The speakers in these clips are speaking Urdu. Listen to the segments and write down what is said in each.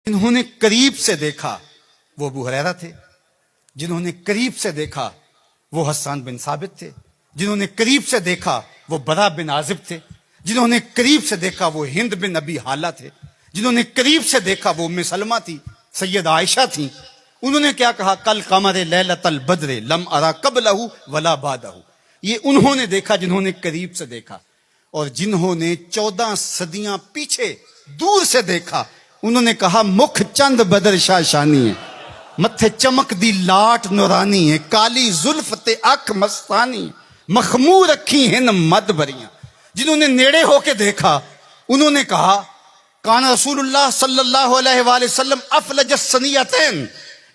جنہوں نے قریب سے دیکھا وہ ابو ہریرہ تھے، جنہوں نے قریب سے دیکھا وہ حسان بن ثابت تھے، جنہوں نے قریب سے دیکھا وہ برا بن عازب تھے، جنہوں نے قریب سے دیکھا وہ ہند بن ابی حالہ تھے، جنہوں نے قریب سے دیکھا وہ ام سلمہ تھی، سید عائشہ تھیں۔ انہوں نے کیا کہا؟ کل قمر لیلۃ البدر لم ارا قبلہ ولا بعدہ۔ یہ انہوں نے دیکھا جنہوں نے قریب سے دیکھا، اور جنہوں نے 14 صدیاں پیچھے دور سے دیکھا انہوں نے کہا مکھ چند بدر شاہ شانی ہے، متھے چمک دی لاٹ نورانی ہے، کالی زلف تے اکھ مستانی، مخمور اکھی ہن مد بریاں۔ جنہوں نے نیڑے ہو کے دیکھا انہوں نے کہا کان رسول اللہ صلی اللہ علیہ وآلہ وسلم افلج السنیتین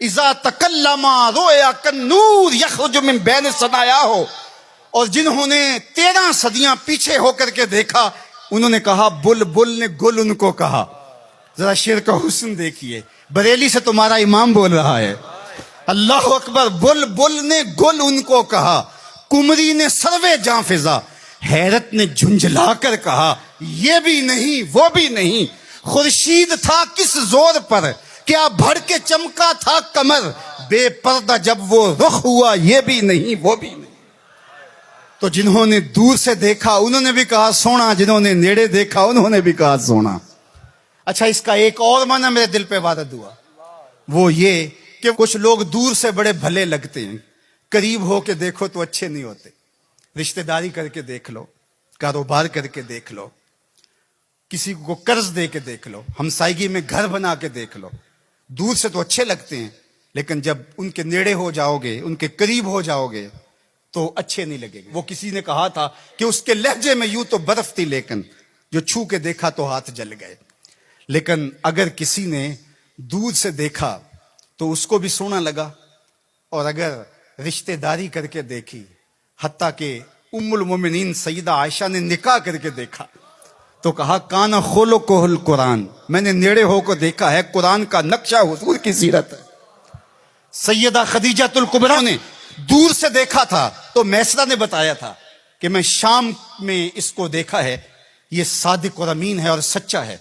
اذا تکلم رویا کنور یخرج من بین ثنایاہ۔ اور جنہوں نے 13 صدیاں پیچھے ہو کر کے دیکھا انہوں نے کہا بلبل نے گل ان کو کہا۔ ذرا شعر کا حسن دیکھیے، بریلی سے تمہارا امام بول رہا ہے، اللہ اکبر۔ بلبل نے گل ان کو کہا، کمری نے سروے جاں فضا، حیرت نے جھنجھلا کر کہا یہ بھی نہیں وہ بھی نہیں، خورشید تھا کس زور پر، کیا بھڑ کے چمکا تھا کمر، بے پردہ جب وہ رخ ہوا یہ بھی نہیں وہ بھی نہیں۔ تو جنہوں نے دور سے دیکھا انہوں نے بھی کہا سونا، جنہوں نے نیڑے دیکھا انہوں نے بھی کہا سونا۔ اچھا، اس کا ایک اور معنی میرے دل پہ وارد ہوا، وہ یہ کہ کچھ لوگ دور سے بڑے بھلے لگتے ہیں، قریب ہو کے دیکھو تو اچھے نہیں ہوتے۔ رشتہ داری کر کے دیکھ لو، کاروبار کر کے دیکھ لو، کسی کو قرض دے کے دیکھ لو، ہمسائیگی میں گھر بنا کے دیکھ لو، دور سے تو اچھے لگتے ہیں لیکن جب ان کے نیڑے ہو جاؤ گے، ان کے قریب ہو جاؤ گے تو اچھے نہیں لگے گے۔ وہ کسی نے کہا تھا کہ اس کے لہجے میں یوں تو برف تھی لیکن جو چھو کے دیکھا تو ہاتھ جل گئے۔ لیکن اگر کسی نے دور سے دیکھا تو اس کو بھی سونا لگا، اور اگر رشتہ داری کر کے دیکھی، حتیٰ کہ ام المومنین سیدہ عائشہ نے نکاح کر کے دیکھا تو کہا کانا خلقہ القرآن، میں نے نیڑے ہو کو دیکھا ہے، قرآن کا نقشہ حضور کی سیرت ہے۔ سیدہ خدیجہ الکبریٰ نے دور سے دیکھا تھا تو میسرہ نے بتایا تھا کہ میں شام میں اس کو دیکھا ہے، یہ صادق اور امین ہے اور سچا ہے،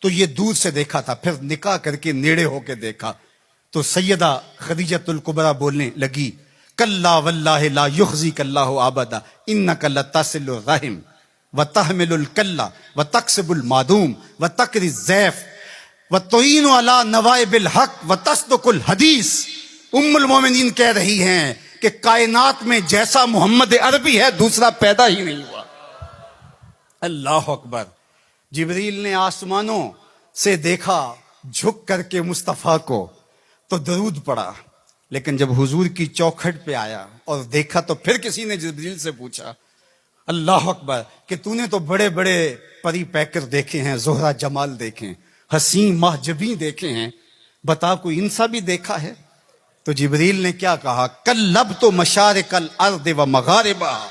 تو یہ دور سے دیکھا تھا، پھر نکاح کر کے نیڑے ہو کے دیکھا۔ تو سیدہ خدیجہ الکبریٰ بولنے لگی کلا واللہ لا یخزیک اللہ ابدا انک لتصل الرحم وتحمل الکلہ وتکسب المعدوم وتقری الضیف وتعین علی نوائب الحق وتصدق الحدیث۔ ام المومنین کہہ رہی ہیں کہ کائنات میں جیسا محمد عربی ہے دوسرا پیدا ہی نہیں ہوا۔ اللہ اکبر۔ جبریل نے آسمانوں سے دیکھا جھک کر کے مصطفیٰ کو تو درود پڑا، لیکن جب حضور کی چوکھٹ پہ آیا اور دیکھا تو پھر کسی نے جبریل سے پوچھا اللہ اکبر کہ تو نے تو بڑے بڑے پری پیکر دیکھے ہیں، زہرہ جمال دیکھے ہیں، حسین محجبیں دیکھے ہیں، بتا کوئی ان سا بھی دیکھا ہے؟ تو جبریل نے کیا کہا کلبت مشارق الارض و مغاربہا۔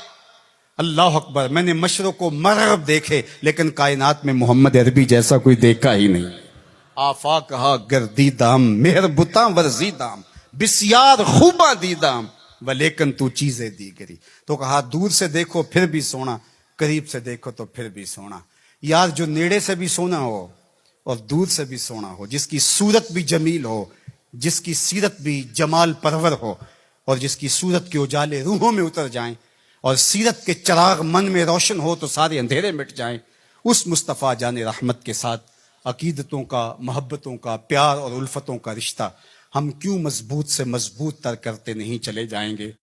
اللہ اکبر، میں نے مشرق و مغرب دیکھے لیکن کائنات میں محمد عربی جیسا کوئی دیکھا ہی نہیں۔ آفاق کہا گردیدام مہر بتاں ورزیدام بسیار خوباں دیدام ولیکن تو چیزیں دیگری۔ تو کہا دور سے دیکھو پھر بھی سونا، قریب سے دیکھو تو پھر بھی سونا۔ یار جو نیڑے سے بھی سونا ہو اور دور سے بھی سونا ہو، جس کی صورت بھی جمیل ہو، جس کی سیرت بھی جمال پرور ہو، اور جس کی صورت کے اجالے روحوں میں اتر جائیں اور سیرت کے چراغ من میں روشن ہو تو سارے اندھیرے مٹ جائیں، اس مصطفیٰ جان رحمت کے ساتھ عقیدتوں کا، محبتوں کا، پیار اور الفتوں کا رشتہ ہم کیوں مضبوط سے مضبوط تر کرتے نہیں چلے جائیں گے؟